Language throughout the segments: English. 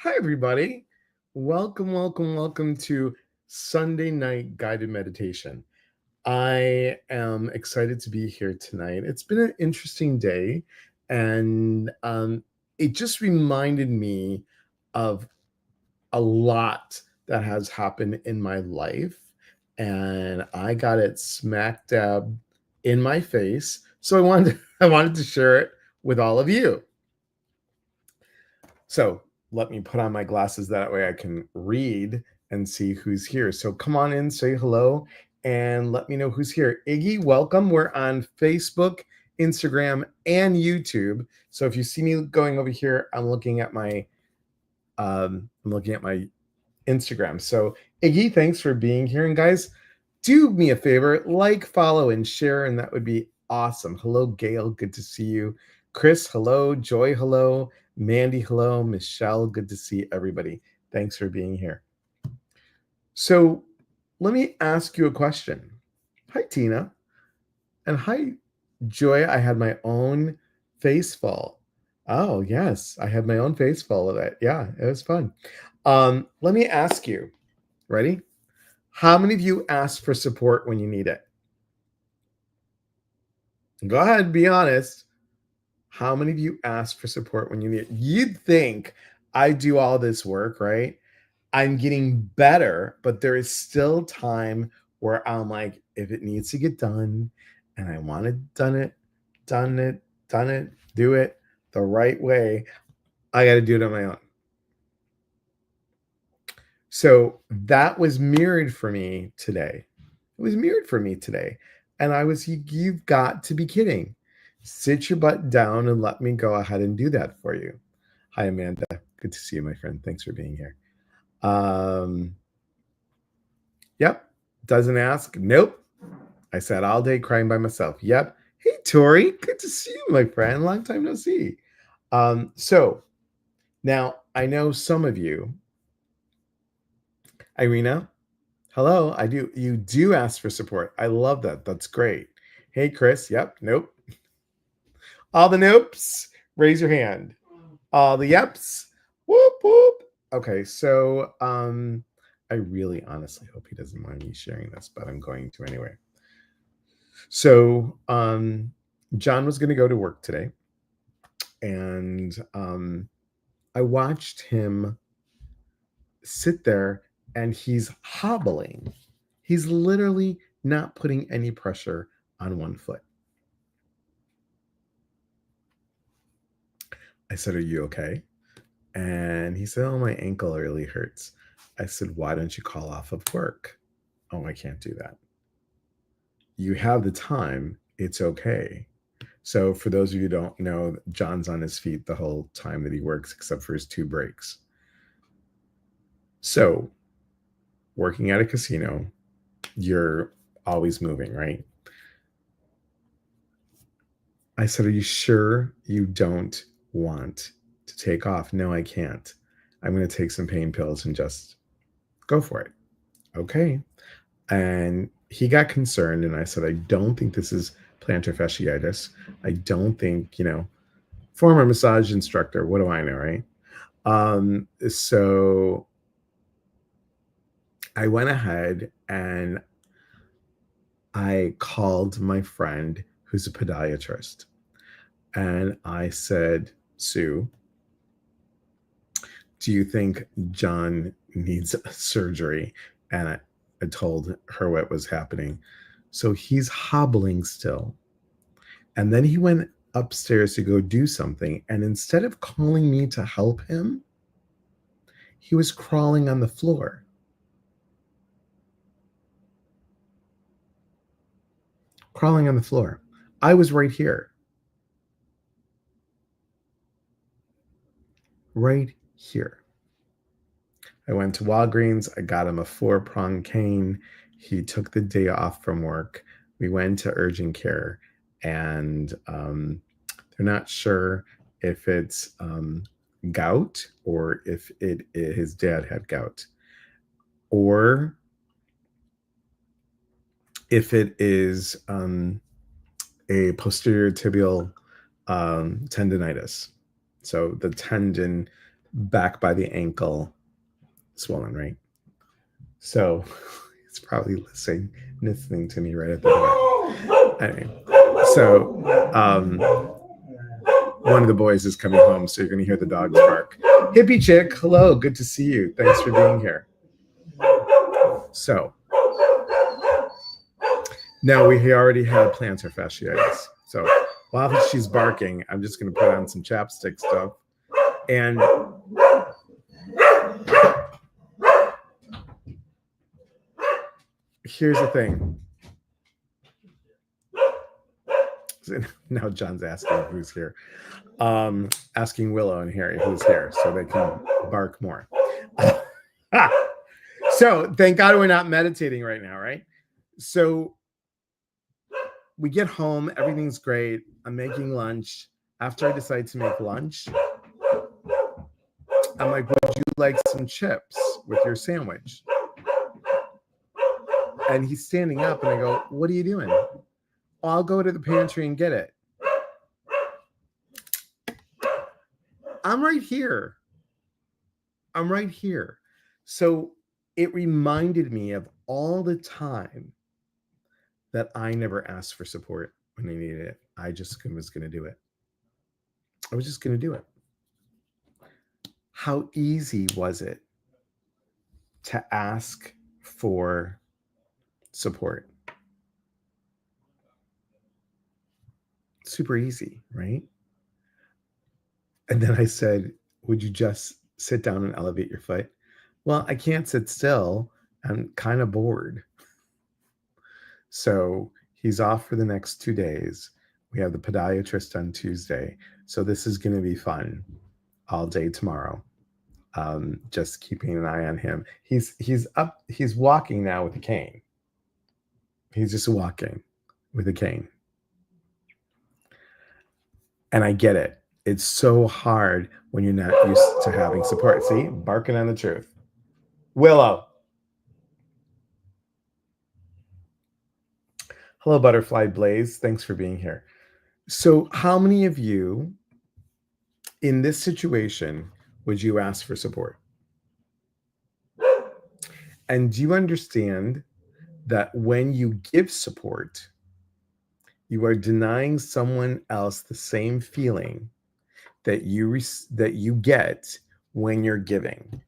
Hi, everybody. Welcome to Sunday Night Guided Meditation. I am excited to be here tonight. It's been an interesting day, and it just reminded me of a lot that has happened in my life, and I got it smack dab in my face. So I wanted to share it with all of you. So let me put on my glasses that way I can read and see who's here. So come on in, say hello, and let me know who's here. Iggy, welcome. We're on Facebook, Instagram, and YouTube. So if you see me going over here, I'm looking at my Instagram. So Iggy, thanks for being here. And guys, do me a favor, like, follow, and share, and that would be awesome. Hello, Gail. Good to see you. Chris, hello. Joy, hello. Mandy, hello. Michelle, good to see everybody. Thanks for being here. So let me ask you a question. Hi, Tina. And hi, Joy. I had my own face fall. Oh, yes. I had my own face fall of it. Yeah, it was fun. Let me ask you, ready? How many of you ask for support when you need it? Go ahead, be honest. How many of you ask for support when you need it? You'd think I do all this work, right? I'm getting better, but there is still time where I'm like, if it needs to get done and I want it done it, do it the right way, I got to do it on my own. So that was mirrored for me today. It was mirrored for me today. And you've got to be kidding. Sit your butt down and let me go ahead and do that for you. Hi, Amanda. Good to see you, my friend. Thanks for being here. Yep. Doesn't ask. Nope. I sat all day crying by myself. Yep. Hey, Tori. Good to see you, my friend. Long time no see. So now I know some of you, Irina, hello. You do ask for support. I love that. That's great. Hey, Chris. Yep. Nope. All the nopes, raise your hand. All the yeps, whoop whoop. Okay, so I really honestly hope he doesn't mind me sharing this, but I'm going to anyway. So John was going to go to work today, and I watched him sit there, and he's hobbling. He's literally not putting any pressure on one foot. I said, "Are you okay?" And he said, "Oh, my ankle really hurts." I said, "Why don't you call off of work?" "Oh, I can't do that." You have the time. It's okay. So, for those of you who don't know, John's on his feet the whole time that he works, except for his 2 breaks. So, working at a casino, you're always moving, right? I said, "Are you sure you don't want to take off?" "No, I can't. I'm going to take some pain pills and just go for it." "Okay." And he got concerned, and I said, "I don't think this is plantar fasciitis. I don't think, former massage instructor, what do I know, right?" So I went ahead and I called my friend who's a podiatrist, and I said, "Sue, do you think John needs surgery?" And I told her what was happening. So he's hobbling still. And then he went upstairs to go do something. And instead of calling me to help him, he was crawling on the floor. Crawling on the floor. I was right here. Right here. I went to Walgreens. I got him a 4-prong cane. He took the day off from work. We went to urgent care, and they're not sure if it's gout or if his dad had gout, or if it is a posterior tibial tendonitis. So the tendon back by the ankle, swollen, right? So it's probably listening to me right at the door. Anyway, so one of the boys is coming home, so you're going to hear the dogs bark. Hippie chick, hello, good to see you. Thanks for being here. So now we already had plantar fasciitis. So while she's barking, I'm just going to put on some chapstick stuff. And here's the thing. Now John's asking who's here. Asking Willow and Harry who's here so they can bark more. So thank God we're not meditating right now, right? So we get home, everything's great. I'm making lunch. After I decide to make lunch, I'm like, would you like some chips with your sandwich? And he's standing up and I go, what are you doing? I'll go to the pantry and get it. I'm right here. So it reminded me of all the time that I never asked for support when I needed it. I just was going to do it. I was just going to do it. How easy was it to ask for support? Super easy, right? And then I said, would you just sit down and elevate your foot? Well, I can't sit still. I'm kind of bored. So he's off for the next 2 days. We have the podiatrist on Tuesday. So this is going to be fun all day tomorrow. Just keeping an eye on him. He's walking now with a cane. He's just walking with a cane. And I get it. It's so hard when you're not used to having support. See, barking on the truth. Willow. Hello, Butterfly Blaze. Thanks for being here. So how many of you in this situation would you ask for support? And do you understand that when you give support, you are denying someone else the same feeling that you get when you're giving?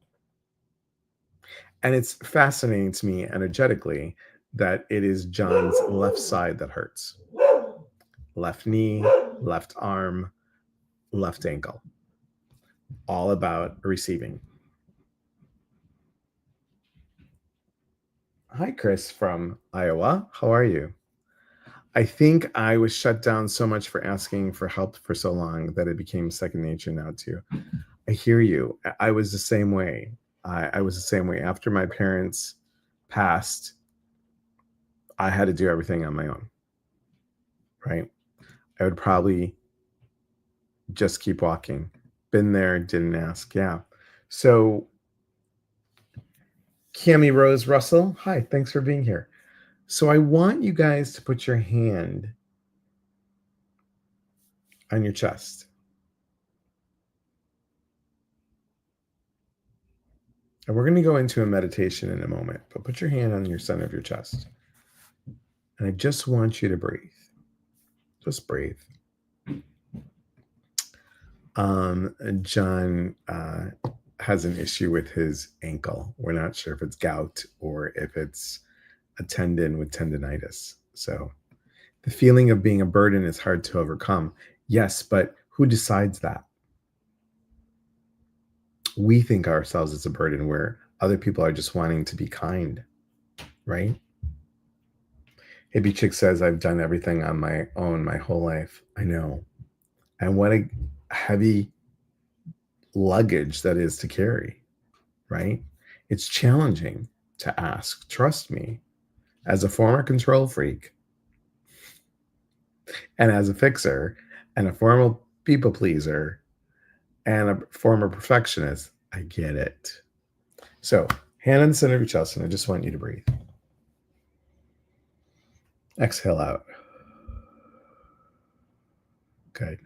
And it's fascinating to me energetically that it is John's left side that hurts. Left knee, left arm, left ankle. All about receiving. Hi, Chris from Iowa. How are you? I think I was shut down so much for asking for help for so long that it became second nature now too. I hear you. I was the same way. I was the same way. After my parents passed, I had to do everything on my own, right? I would probably just keep walking. Been there, didn't ask. Yeah. So Cami Rose Russell, hi, thanks for being here. So I want you guys to put your hand on your chest. And we're going to go into a meditation in a moment, but put your hand on your center of your chest. And I just want you to breathe. Just breathe. John has an issue with his ankle. We're not sure if it's gout or if it's a tendon with tendonitis. So the feeling of being a burden is hard to overcome. Yes, but who decides that? We think ourselves as a burden where other people are just wanting to be kind, right? Hippie Chick says, I've done everything on my own my whole life. I know. And what a heavy luggage that is to carry, right? It's challenging to ask. Trust me, as a former control freak and as a fixer and a former people pleaser and a former perfectionist, I get it. So hand on the center of your chest, and I just want you to breathe. Exhale out. Good.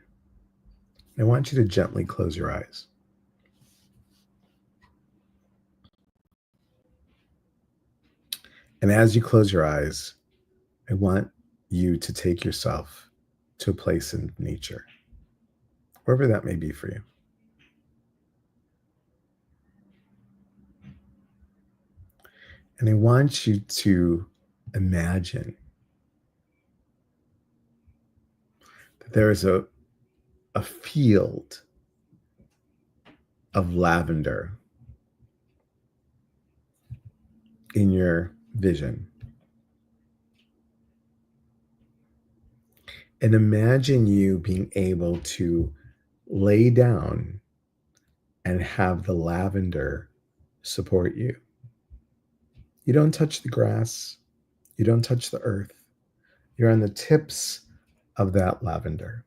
I want you to gently close your eyes. And as you close your eyes, I want you to take yourself to a place in nature, wherever that may be for you. And I want you to imagine that there is a field of lavender in your vision. And imagine you being able to lay down and have the lavender support you. You don't touch the grass. You don't touch the earth. You're on the tips of that lavender.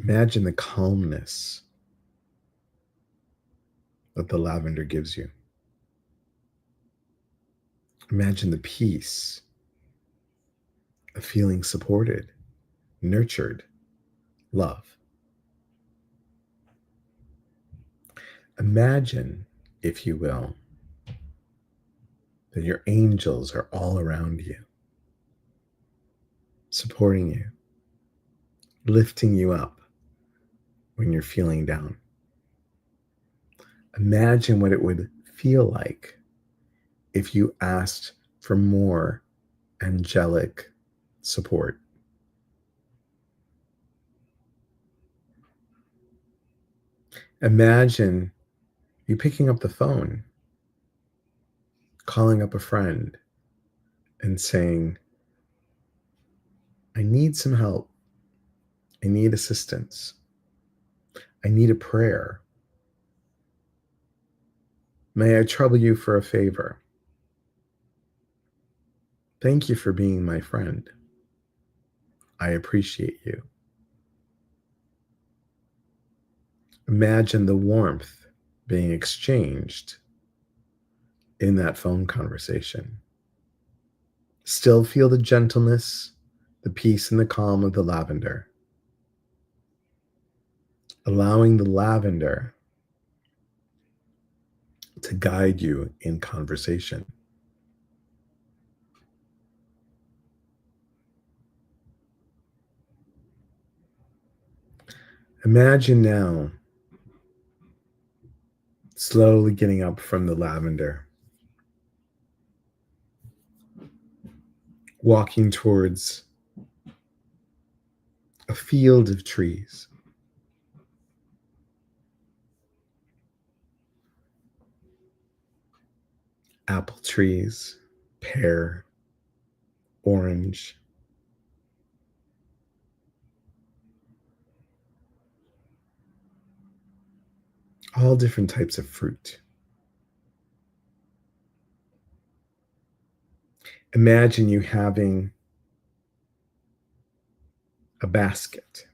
Imagine the calmness that the lavender gives you. Imagine the peace of feeling supported, nurtured, love. Imagine, if you will, that your angels are all around you, supporting you, lifting you up when you're feeling down. Imagine what it would feel like if you asked for more angelic support. Imagine you picking up the phone, calling up a friend, and saying, I need some help. I need assistance. I need a prayer. May I trouble you for a favor? Thank you for being my friend. I appreciate you. Imagine the warmth being exchanged in that phone conversation. Still feel the gentleness, the peace, and the calm of the lavender. Allowing the lavender to guide you in conversation. Imagine now slowly getting up from the lavender, walking towards a field of trees. Apple trees, pear, orange. All different types of fruit. Imagine you having a basket,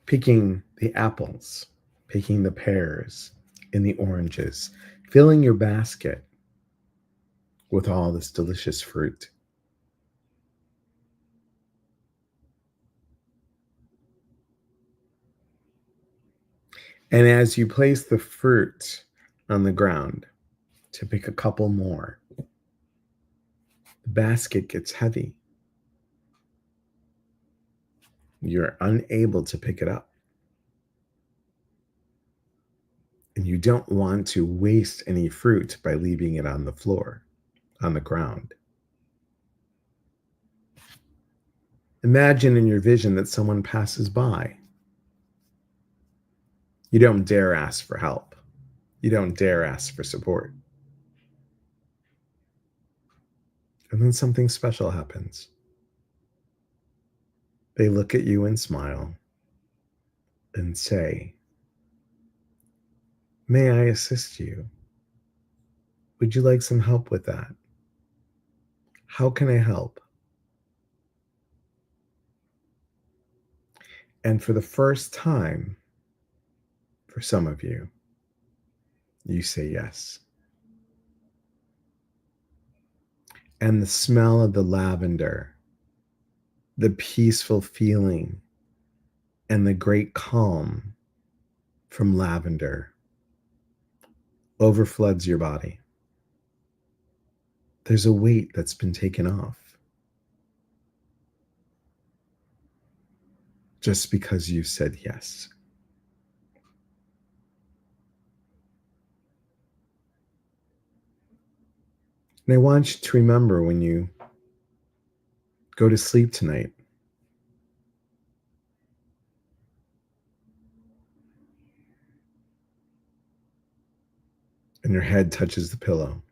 picking the apples, picking the pears and the oranges, filling your basket with all this delicious fruit. And as you place the fruit on the ground to pick a couple more, the basket gets heavy. You're unable to pick it up. And you don't want to waste any fruit by leaving it on the floor, on the ground. Imagine in your vision that someone passes by. You don't dare ask for help. You don't dare ask for support. And then something special happens. They look at you and smile and say, may I assist you? Would you like some help with that? How can I help? And for the first time, for some of you, you say yes. And the smell of the lavender, the peaceful feeling, and the great calm from lavender overfloods your body. There's a weight that's been taken off just because you said yes. And I want you to remember when you go to sleep tonight, and your head touches the pillow,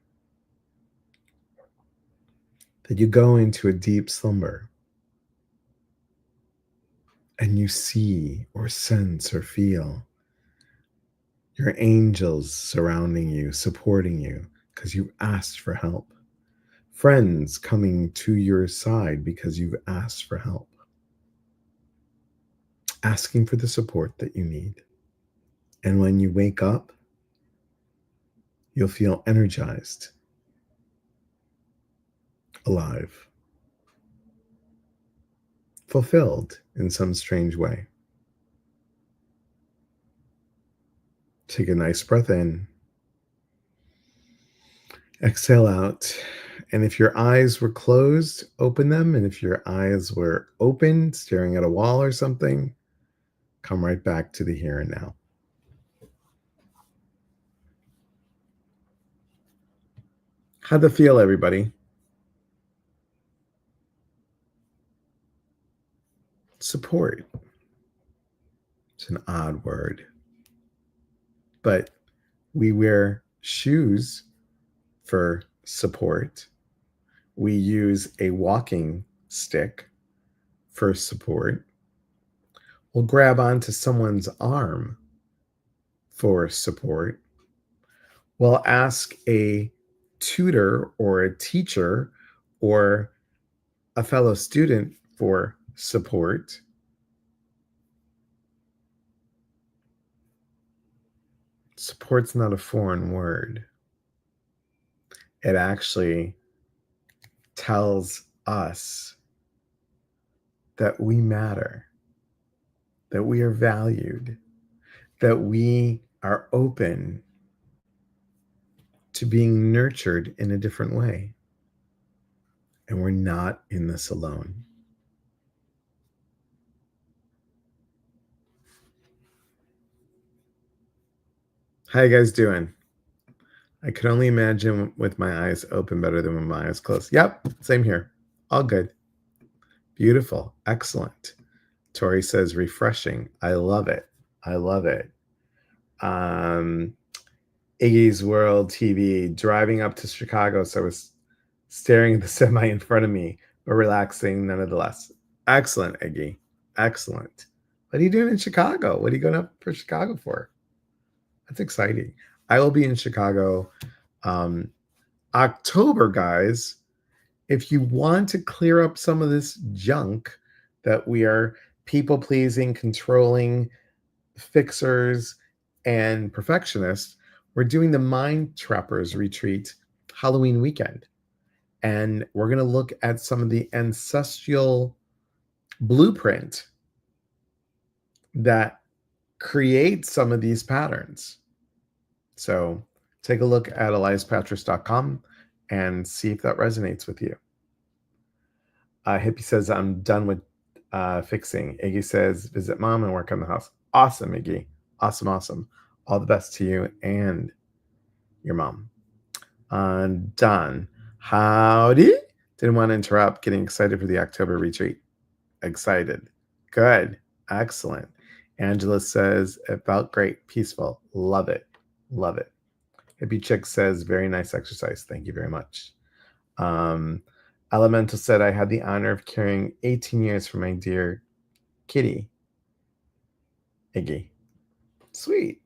that you go into a deep slumber and you see or sense or feel your angels surrounding you, supporting you because you asked for help. Friends coming to your side because you've asked for help. Asking for the support that you need. And when you wake up, you'll feel energized, alive, fulfilled in some strange way. Take a nice breath in, exhale out. And if your eyes were closed, open them. And if your eyes were open, staring at a wall or something, come right back to the here and now. How'd it feel, everybody? Support. It's an odd word. But we wear shoes for support. We use a walking stick for support. We'll grab onto someone's arm for support. We'll ask a tutor or a teacher or a fellow student for support. Support's not a foreign word. It actually tells us that we matter, that we are valued, that we are open to being nurtured in a different way. And we're not in this alone. How you guys doing? I could only imagine with my eyes open better than with my eyes closed. Yep, same here. All good. Beautiful. Excellent. Tori says refreshing. I love it. I love it. Iggy's World TV, driving up to Chicago, so I was staring at the semi in front of me, but relaxing nonetheless. Excellent, Iggy. Excellent. What are you doing in Chicago? What are you going up for Chicago for? That's exciting. I will be in Chicago October, guys. If you want to clear up some of this junk that we are people pleasing, controlling, fixers, and perfectionists, we're doing the Mind Trappers retreat Halloween weekend. And we're going to look at some of the ancestral blueprint that creates some of these patterns. So take a look at eliaspatris.com and see if that resonates with you. Hippie says, I'm done with fixing. Iggy says, visit mom and work on the house. Awesome, Iggy. Awesome, awesome. All the best to you and your mom. Don, howdy. Didn't want to interrupt. Getting excited for the October retreat. Excited. Good. Excellent. Angela says, it felt great. Peaceful. Love it. Love it. Hippie Chick says, very nice exercise. Thank you very much. Elemental said, I had the honor of carrying 18 years for my dear kitty, Iggy. Sweet.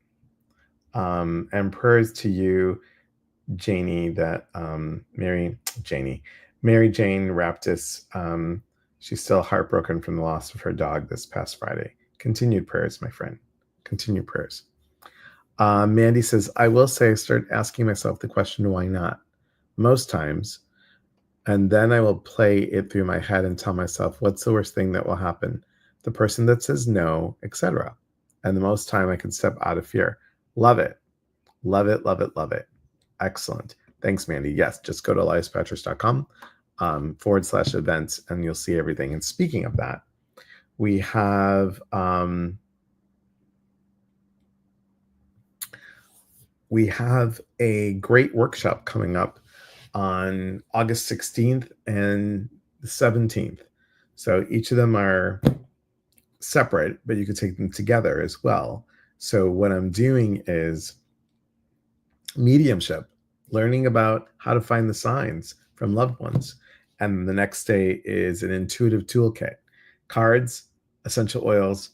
And prayers to you, Janie, that Mary Jane Raptis, she's still heartbroken from the loss of her dog this past Friday. Continued prayers, my friend. Continued prayers. Mandy says, I will say I start asking myself the question, why not? Most times. And then I will play it through my head and tell myself, what's the worst thing that will happen? The person that says no, etc. and the most time I can step out of fear. Love it. Love it, love it, love it. Excellent. Thanks, Mandy. Yes, just go to eliaspatris.com /events, and you'll see everything. And speaking of that, we have a great workshop coming up on August 16th and the 17th. So each of them are separate, but you could take them together as well. So what I'm doing is mediumship, learning about how to find the signs from loved ones. And the next day is an intuitive toolkit, cards, essential oils,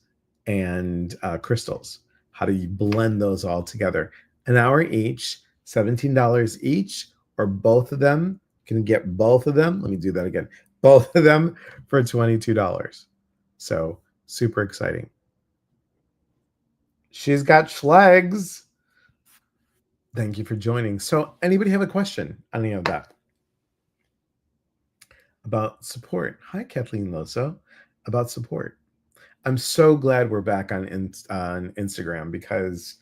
and crystals. How do you blend those all together? An hour each, $17 each, or both of them. You can get both of them. Let me do that again. Both of them for $22. So super exciting. She's got schlegs. Thank you for joining. So anybody have a question on any of that? About support. Hi, Kathleen Loso. About support. I'm so glad we're back on Instagram because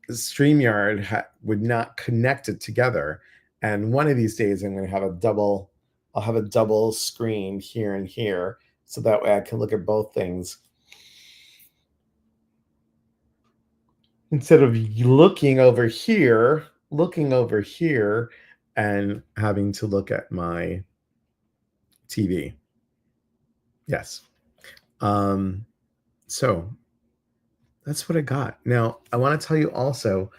StreamYard would not connect it together. And one of these days I'm going to have I'll have a double screen here and here. So that way I can look at both things. Instead of looking over here and having to look at my TV. Yes. So that's what I got. Now, I want to tell you also,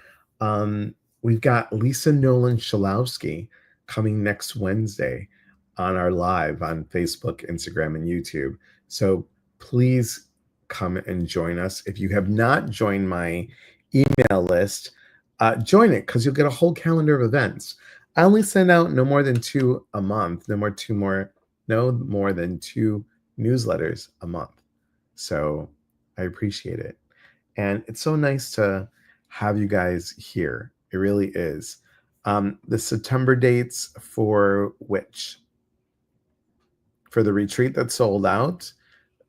we've got Lisa Nolan Shalowski coming next Wednesday on our live on Facebook, Instagram, and YouTube. So please come and join us. If you have not joined my email list, join it because you'll get a whole calendar of events. I only send out no more than 2 a month, no more than 2 newsletters a month. So I appreciate it. And it's so nice to have you guys here. It really is. The September dates for which? For the retreat that sold out.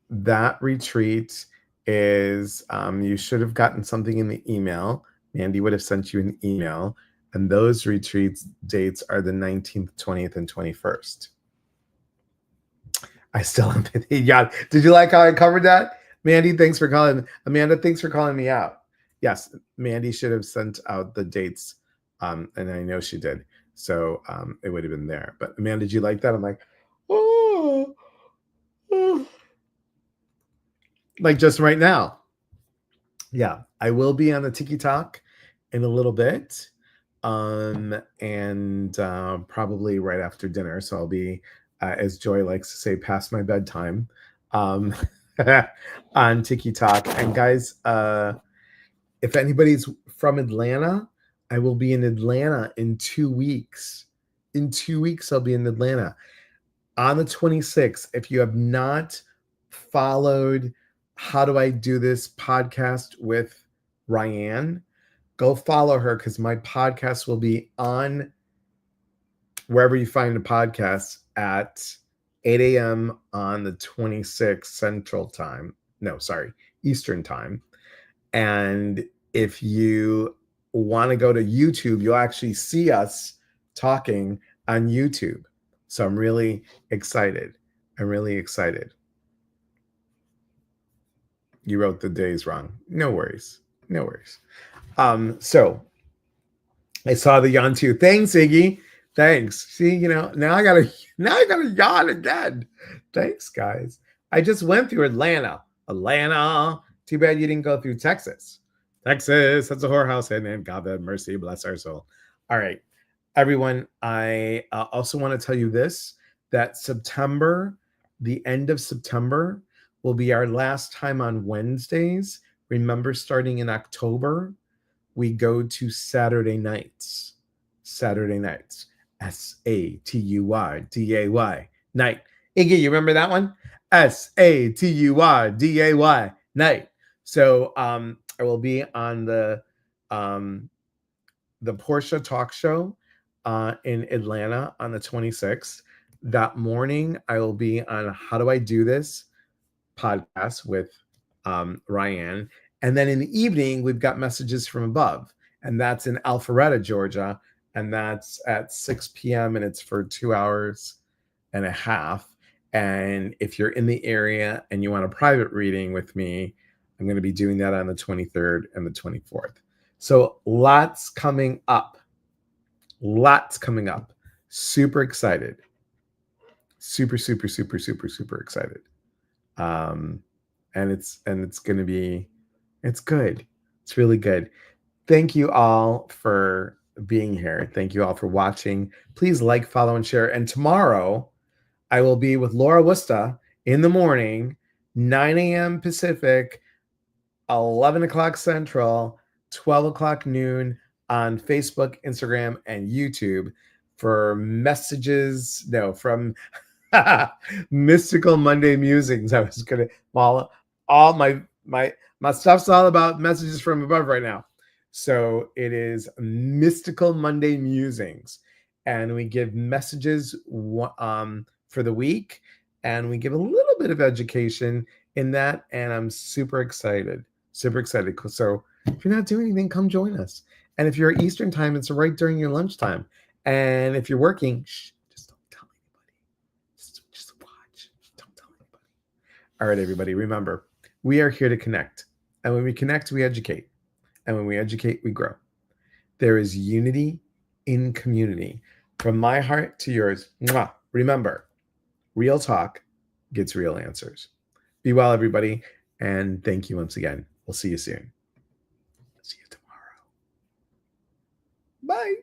That retreat is, you should have gotten something in the email. Mandy would have sent you an email. And those retreats dates are the 19th, 20th, and 21st. I still haven't. Yeah. Did you like how I covered that? Mandy, thanks for calling. Amanda, thanks for calling me out. Yes, Mandy should have sent out the dates, and I know she did. So it would have been there. But Amanda, did you like that? I'm like, oh. Like just right now. Yeah, I will be on the Tiki Talk in a little bit, and probably right after dinner. So I'll be, as Joy likes to say, past my bedtime on Tiki Talk. And guys, if anybody's from Atlanta, I will be in Atlanta in 2 weeks. In 2 weeks, I'll be in Atlanta on the 26th. If you have not followed How Do I Do This podcast with Ryan, go follow her because my podcast will be on wherever you find a podcast at 8 a.m. on the 26th Central Time. No, sorry, Eastern Time. And if you want to go to YouTube, you'll actually see us talking on YouTube. So I'm really excited. I'm really excited. You wrote the days wrong. No worries. No worries. So I saw the yawn too. Thanks, Iggy. Thanks. See, now I gotta yawn again. Thanks, guys. I just went through Atlanta. Too bad you didn't go through Texas. Texas, that's a whorehouse, and God have mercy, bless our soul. All right, everyone. I also want to tell you this: that September, the end of September, will be our last time on Wednesdays. Remember, starting in October, we go to Saturday nights. Saturday nights. SATURDAY night. Iggy, you remember that one? SATURDAY night. So I will be on the Portia Talk Show in Atlanta on the 26th. That morning, I will be on How Do I Do This podcast with Ryan. And then in the evening, we've got Messages from Above, and that's in Alpharetta, Georgia, and that's at 6 p.m. and it's for 2 hours and a half. And if you're in the area and you want a private reading with me, I'm going to be doing that on the 23rd and the 24th. So lots coming up. Lots coming up. Super excited. Super, super, super, super, super excited. And it's going to be, it's good. It's really good. Thank you all for being here. Thank you all for watching. Please like, follow, and share. And tomorrow I will be with Laura Wusta in the morning, 9 a.m. Pacific, 11 o'clock Central, 12 o'clock noon on Facebook, Instagram, and YouTube for messages. No, from Mystical Monday Musings. I was gonna all my stuff's all about Messages from Above right now. So it is Mystical Monday Musings, and we give messages for the week, and we give a little bit of education in that, and I'm super excited. Super excited. So if you're not doing anything, come join us. And if you're at Eastern time, it's right during your lunchtime. And if you're working, just don't tell anybody. Just watch. Don't tell anybody. All right, everybody, remember, we are here to connect. And when we connect, we educate. And when we educate, we grow. There is unity in community. From my heart to yours, mwah. Remember, real talk gets real answers. Be well, everybody. And thank you once again. We'll see you soon. See you tomorrow. Bye.